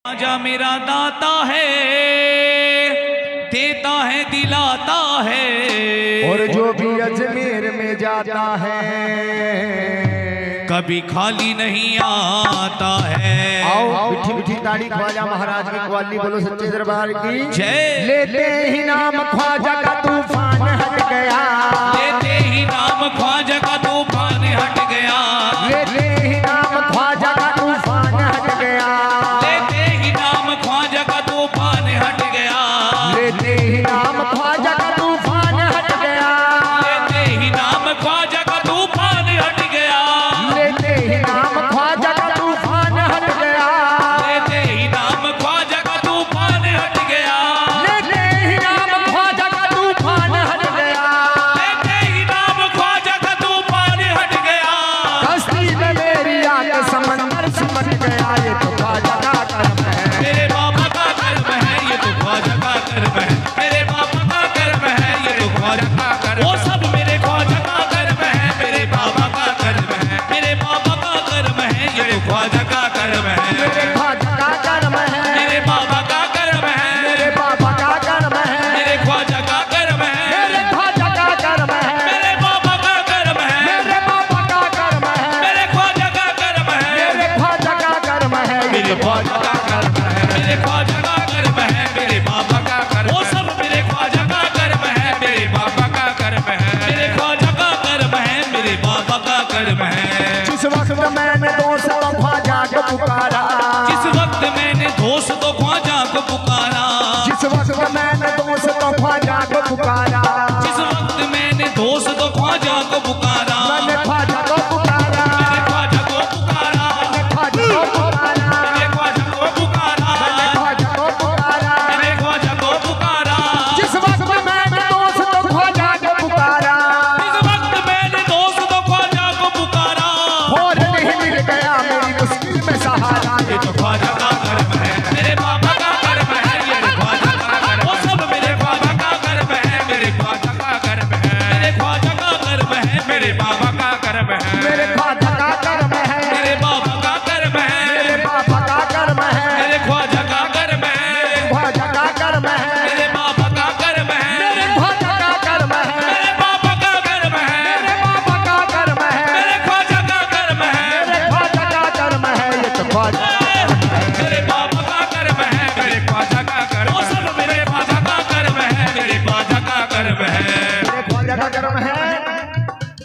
ख्वाजा मेरा दाता है, देता है दिलाता है, और जो भी अजमेर में जाता है कभी खाली नहीं आता है। आओ मिठी मिठी ताड़ी ख्वाजा महाराज की कवाली बोलो सच्चे दरबार की जय। लेते ही नाम ख्वाजा का तूफान हट गया, लेते ही नाम ख्वाजा का तूफान हट गया, लेते ही नाम ख्वाजा का तूफान हट गया, लेते ही नाम ख्वाजा का तूफान हट गया, लेते ही नाम ख्वाजा का तूफान हट गया, लेते ही नाम ख्वाजा का तूफान हट गया, लेते ही नाम ख्वाजा का तूफान हट गया, लेते ही नाम ख्वाजा का तूफान हट गया, लेते ही नाम ख्वाजा का तूफान हट गया, लेते ही नाम ख्वाजा का तूफान हट गया। कश्ती में मेरी आके समंदर सिमट गया, ये तो ख्वाजा का कर्म है, मेरे बाबा का कर्म है, ये तो ख्वाजा का कर्म है, मेरे बाबा का कर्म है, ये तो ख्वाजा का कर्म है। वो सब मेरे ख्वाजा का कर्म है, मेरे बाबा का कर्म है, मेरे बाबा का कर्म है, ये तो ख्वाजा का कर्म है, मेरे ख्वाजा का कर्म है, मेरे बाबा का कर्म है, मेरे बाबा का कर्म है, मेरे ख्वाजा का कर्म है, मेरे ख्वाजा का कर्म है, मेरे बाबा का कर्म है, मेरे बाबा का कर्म है, मेरे ख्वाजा का कर्म है, मेरे ख्वाजा का कर्म है, मेरे ख्वाजा का कर्म है, मेरे ख्वाजा का कर्म है, मेरे बाबा का कर्म। वो सब मेरे ख्वाजा का कर्म है, मेरे बाबा का कर्म है, मेरे ख्वाजा का कर्म है, मेरे बाबा का कर्म है। जिस वक्त मैंने दोस्तों ख्वाजा को पुकारा, जिस वक्त मैंने दोस्तों ख्वाजा को पुकारा, जिस वक्त मैंने दोस्तों ख्वाजा को पुकारा, जिस वक्त मैंने दोस्तों ख्वाजा को पुकारा, मैंने ख्वाजा को पुकारा, मैंने ख्वाजा को पुकारा, मैंने ख्वाजा को पुकारा, मैंने ख्वाजा को पुकारा, मैंने ख्वाजा को पुकारा, मैंने ख्वाजा को पुकारा। जिस वक्त मैंने दोस्तों ख्वाजा को पुकारा, जिस वक्त मैंने दोस्तों ख्वाजा को पुकारा, और नहीं मिल गया मेरी मुश्किल में सहारा, ये तो ख्वाजा का कर्म है, मेरे बाबा का कर्म है, ये तो ख्वाजा का कर्म। वो सब मेरे ख्वाजा का कर्म है, मेरे ख्वाजा का कर्म है, मेरे ख्वाजा का कर्म है, मेरे बाबा का कर्म है, मेरे ख्वाजा का कर्म है, मेरे बाबा का कर्म है, मेरे बाबा का कर्म है, मेरे ख्वाजा का कर्म है, ख्वाजा का कर्म है, मेरे बाबा का कर्म है, मेरे ख्वाजा का कर्म है, मेरे बाबा का कर्म है, मेरे बाबा का कर्म है, मेरे ख्वाजा का कर्म है, मेरे ख्वाजा का कर्म है, ये तो ख्वाजा मेरे बाबा का कर्म है, मेरे ख्वाजा का कर्म। वो सब मेरे ख्वाजा का कर्म है, मेरे ख्वाजा का कर्म है, मेरे ख्वाजा का कर्म है।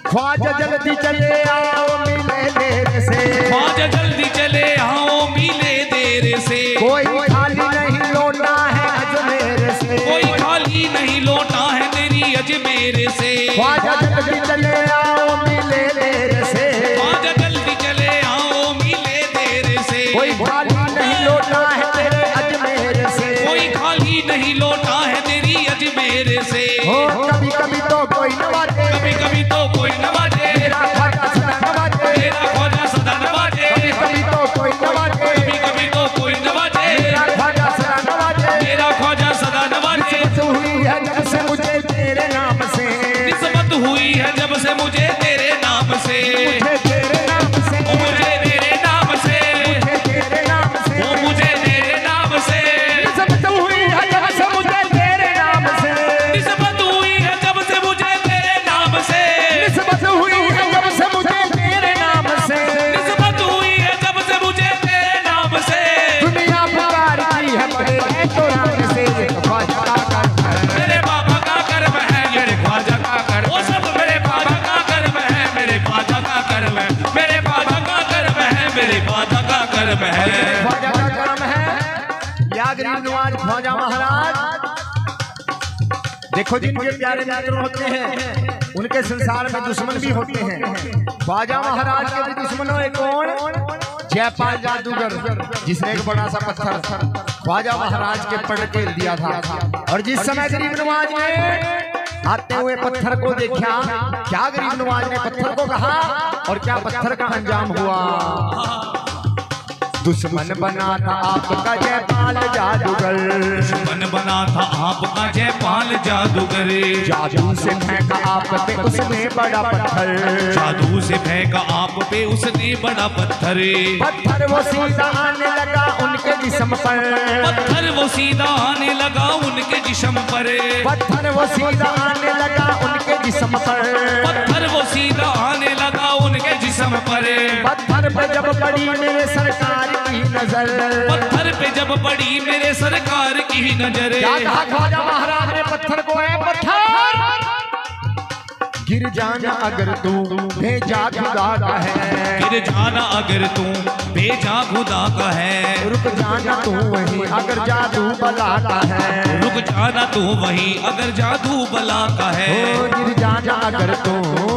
ख्वाजा जल्दी चले आओ मिले देर से, ख्वाजा जल्दी चले आओ मिले देर से, कोई खाली नहीं लौटा है अजमेर से, कोई खाली नहीं लौटा है तेरी अजमेर से। ख्वाजा जल्दी चले आओ मिले देर से, ख्वाजा जल्दी चले आओ मिले देर से, कोई खाली नहीं लौटा है तेरे अजमेर से, कोई खाली नहीं लौटा है तेरी अजमेर से। हो कभी कभी तो कोई नवाजे, कभी कभी तो कोई नवाजे, तेरा ख्वाजा सदा नवाजे, तेरा ख्वाजा सदा नवाजे, कभी कभी तो कोई नवाजे, कभी कभी तो कोई नवाजे, तेरा ख्वाजा सदा नवाजे। तेरा ख्वाजा सदा नवाजे। निस्बत हुई है जब से मुझे तेरे नाम से, निस्बत हुई है जब से मुझे तेरे नाम से, मुझे तेरे नाम से, मुझे तेरे नाम से, मुझे तेरे नाम से, वो मुझे तेरे नाम से। निस्बत हुई है जब से मुझे तेरे नाम से, निस्बत हुई है जब से मुझे तेरे नाम से, निस्बत हुई है जब से मुझे तेरे नाम से, निस्बत हुई है जब से मुझे तेरे नाम से। दुनिया पुकारती है बड़े तो नाम से, ये तो ख्वाजा का कर्म है, मेरे बाबा का कर्म है, मेरे ख्वाजा का कर्म। वो सब मेरे बाबा का कर्म है, मेरे ख्वाजा का कर्म है, मेरे बाबा का कर्म है, मेरे बाबा का कर्म है। ख्वाजा का कर्म है। या गरीब नवाज ख्वाजा महाराज, देखो जिनके प्यारे मित्र होते हैं उनके संसार में दुश्मन भी होते हैं। ख्वाजा महाराज के भी दुश्मनों एक कौन? जयपाल जादूगर, जिसने एक बड़ा सा पत्थर ख्वाजा महाराज के पड़ के दिया था। और जिस समय गरीब नवाज ने आते हुए पत्थर को देखा, क्या गरीब नवाज ने पत्थर को कहा और क्या पत्थर का अंजाम हुआ? दुश्मन बना था आपका जयपाल जादूगर, दुश्मन बना था आपका जयपाल जादूगर। जादू से फेंका आप पे उसने बड़ा पत्थर, जादू से फेंका आप पे उसने बड़ा पत्थर। पत्थर वो सीधा आने लगा उनके जिस्म पर, पत्थर वो सीधा आने लगा उनके जिस्म पर, पत्थर वो सीधा आने लगा उनके जिस्म पर, पत्थर वो सीधा आने लगा उनके जिस्म पर। पत्थर पे जब पड़ी मेरे सरकार की नजर, पत्थर पे जब पड़ी मेरे सरकार की नजर। क्या कहा ख्वाजा महाराज ने पत्थर को, है पत्थर गिर जाना अगर तू भेजा खुदा का है, गिर जाना अगर तू भेजा खुदा का है। रुक जाना तू वहीं अगर जादू बला का है, रुक जाना तू वहीं अगर जादू बला का है। ओ गिर जाना अगर तू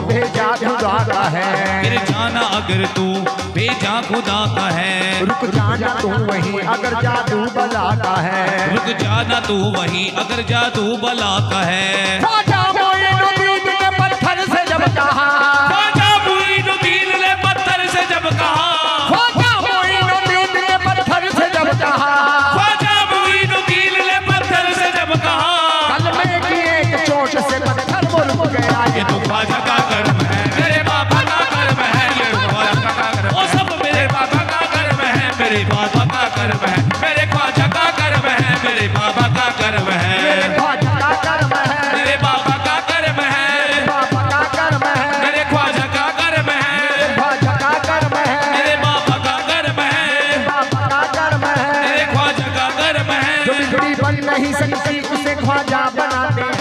भेजा खुदा का है, गिर जाना अगर तू भेजा खुदा का है। रुक जाना तू वहीं अगर जादू बला का है, रुक जाना तू वहीं अगर जादू बला का है। ख्वाजा मोइनुद्दीन ने पत्थर से जब कहा, ख्वाजा मोइनुद्दीन ने पत्थर से जब कहा, ख्वाजा मोइनुद्दीन ने पत्थर से जब कहा, ख्वाजा मोइनुद्दीन ने पत्थर से जब कहा, कलमे की एक चोट से पत्थर वो रुक गया। ये तो ख्वाजा का कर्म है, मेरे बाबा का कर्म है। ये तो ख्वाजा का कर्म, वो सब मेरे बाबा का कर्म है, मेरे बाबा का कर्म है, मेरे ख्वाजा का कर्म है, मेरे बाबा का कर्म है, मेरे ख्वाजा का कर्म है, मेरे बाबा का कर्म है, बाबा का कर्म है, मेरे ख्वाजा का कर्म है, ख्वाजा का कर्म है, मेरे बाबा का कर्म है, बाबा का कर्म है। मेरे ख्वाजा का कर्म है। जो बिगड़ी बन नहीं सकती उसे ख्वाजा बनाते हैं,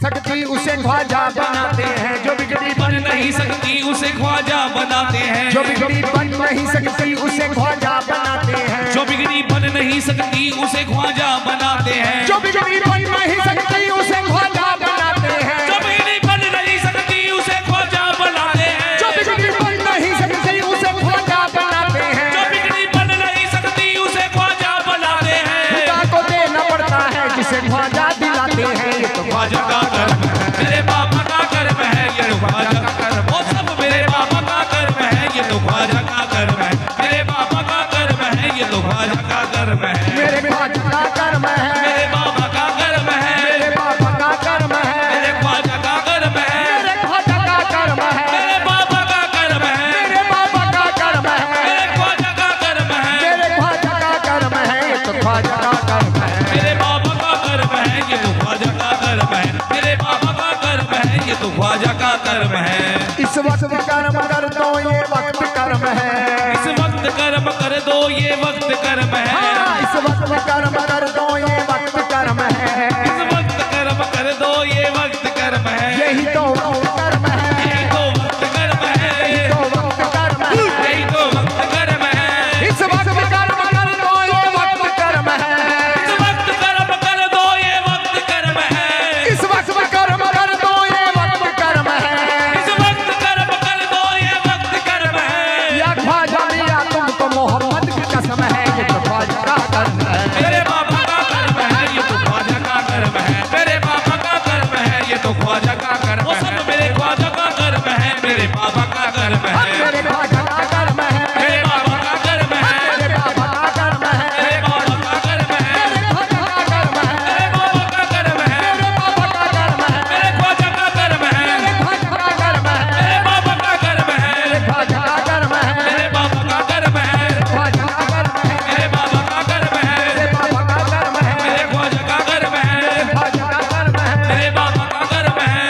सकती उसे ख्वाजा बनाते हैं। जो बिगड़ी बन नहीं सकती उसे ख्वाजा बनाते हैं, जो बिगड़ी बन नहीं सकती उसे ख्वाजा बनाते हैं, जो बिगड़ी बन नहीं सकती उसे ख्वाजा बनाते हैं, जो बिगड़ी बन नहीं सकती उसे ख्वाजा बनाते हैं, जो बिगड़ी बन नहीं सकती उसे ख्वाजा बनाते हैं, जो बिगड़ी बन नहीं सकती उसे ख्वाजा बनाते हैं, जो बिगड़ी बन नहीं सकती उसे ख्वाजा बनाते हैं। खुदा को देना पड़ता है जिसे ख्वाजा दिलाते हैं। ये तो ख्वाजा का कर्म है, मेरे बाबा का कर्म है। ये तो ख्वाजा का कर्म, वो सब मेरे बाबा का कर्म है। ये तो ख्वाजा का कर्म है, मेरे बाबा का कर्म है। ये तो ख्वाजा का कर्म है, मेरे ख्वाजा का कर्म है, मेरे बाबा का कर्म है, मेरे बाबा का कर्म है, मेरे ख्वाजा का कर्म है, मेरे ख्वाजा का कर्म है, मेरे बाबा का कर्म है, मेरे बाबा का कर्म है, मेरे ख्वाजा का कर्म है, मेरे ख्वाजा का कर्म है। ये तो ख्वाजा का कर्म है, मेरे बाबा का कर्म है। ये तो ख्वाजा का कर्म है, मेरे बाबा का कर्म है। ये तो ख्वाजा का कर्म है। इस वक्त कर्म कर दो ये वक्त कर्म है, इस वक्त कर्म कर दो ये वक्त कर्म है, हाँ, इस वक्त कर्म कर दो ये वक्त कर्म है, इस वक्त कर्म कर दो ये वक्त कर्म है। यही तो वक्त कर्म है, यही तो वक्त कर्म है, यही तो वक्त कर्म है, यही तो वक्त कर्म है। इस वक्त कर्म कर दो ये वक्त कर्म है, इस वक्त कर्म कर दो ये वक्त कर्म है, इस वक्त कर्म कर दो ये वक्त कर्म है, इस वक्त कर्म कर दो ये वक्त कर्म है। या ख्वाजा मिया तुमको मोहम्मद की कसम है। ये तो ख्वाजा का कर्म है, मेरे बाबा का कर्म है। ये तो ख्वाजा का कर्म है, मेरे बाबा का कर्म है। ये तो ख्वाजा का कर्म है, वो सब मेरे ख्वाजा का कर्म है, मेरे बाबा का कर्म है, मेरे ख्वाजा का कर्म है, मेरे बाबा का कर्म है, मेरे बाबा का कर्म है, मेरे बाबा का कर्म है, मेरे ख्वाजा का कर्म है, मेरे बाबा का कर्म है, मेरे बाबा का कर्म है, मेरे ख्वाजा का कर्म है, मेरे ख्वाजा का कर्म है, मेरे बाबा का कर्म है, मेरे ख्वाजा का कर्म है, मेरे बाबा का कर्म है, ख्वाजा का कर्म है, मेरे बाबा का कर्म है, मेरे बाबा का कर्म है, मेरे ख्वाजा का कर्म है, ख्वाजा का कर्म है। मेरे बाबा का कर्म है।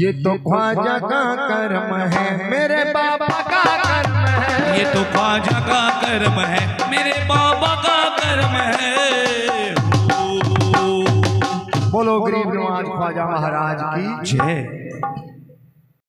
ये तो ख्वाजा का कर्म है, मेरे बाबा का कर्म है। ये तो ख्वाजा का कर्म है, मेरे बाबा का कर्म है। बोलो गरीब नवाज ख्वाजा महाराज की जय।